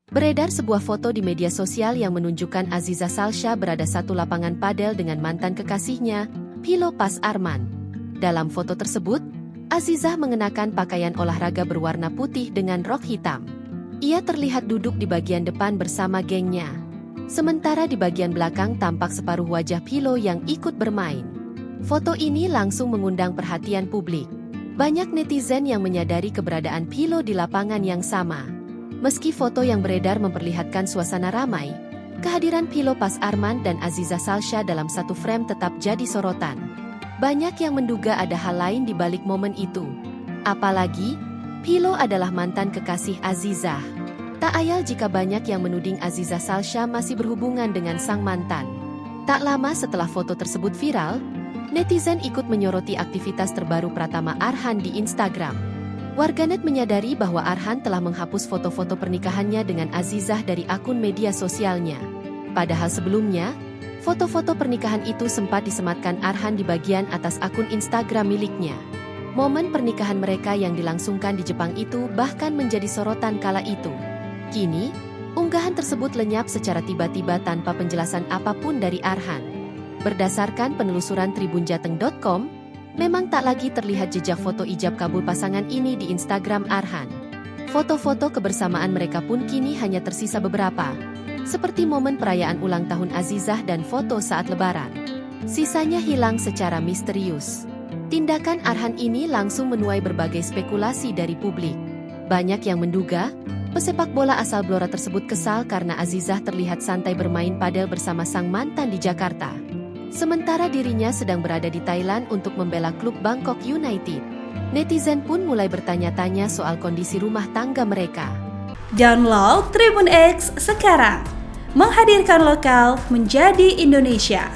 Beredar sebuah foto di media sosial yang menunjukkan Aziza Salsha berada satu lapangan padel dengan mantan kekasihnya, Philo Pas Arman. Dalam foto tersebut, Azizah mengenakan pakaian olahraga berwarna putih dengan rok hitam. Ia terlihat duduk di bagian depan bersama gengnya. Sementara di bagian belakang tampak separuh wajah Philo yang ikut bermain. Foto ini langsung mengundang perhatian publik. Banyak netizen yang menyadari keberadaan Philo di lapangan yang sama. Meski foto yang beredar memperlihatkan suasana ramai, kehadiran Philo Pas Arman dan Aziza Salsha dalam satu frame tetap jadi sorotan. Banyak yang menduga ada hal lain di balik momen itu. Apalagi, Philo adalah mantan kekasih Azizah. Tak ayal jika banyak yang menuding Aziza Salsha masih berhubungan dengan sang mantan. Tak lama setelah foto tersebut viral, netizen ikut menyoroti aktivitas terbaru Pratama Arhan di Instagram. Warganet menyadari bahwa Arhan telah menghapus foto-foto pernikahannya dengan Azizah dari akun media sosialnya. Padahal sebelumnya, foto-foto pernikahan itu sempat disematkan Arhan di bagian atas akun Instagram miliknya. Momen pernikahan mereka yang dilangsungkan di Jepang itu bahkan menjadi sorotan kala itu. Kini, unggahan tersebut lenyap secara tiba-tiba tanpa penjelasan apapun dari Arhan. Berdasarkan penelusuran tribunjateng.com, memang tak lagi terlihat jejak foto ijab kabul pasangan ini di Instagram Arhan. Foto-foto kebersamaan mereka pun kini hanya tersisa beberapa, seperti momen perayaan ulang tahun Azizah dan foto saat lebaran. Sisanya hilang secara misterius. Tindakan Arhan ini langsung menuai berbagai spekulasi dari publik. Banyak yang menduga, pesepak bola asal Blora tersebut kesal karena Azizah terlihat santai bermain padel bersama sang mantan di Jakarta. Sementara dirinya sedang berada di Thailand untuk membela klub Bangkok United. Netizen pun mulai bertanya-tanya soal kondisi rumah tangga mereka. Download Tribun X sekarang, menghadirkan lokal menjadi Indonesia.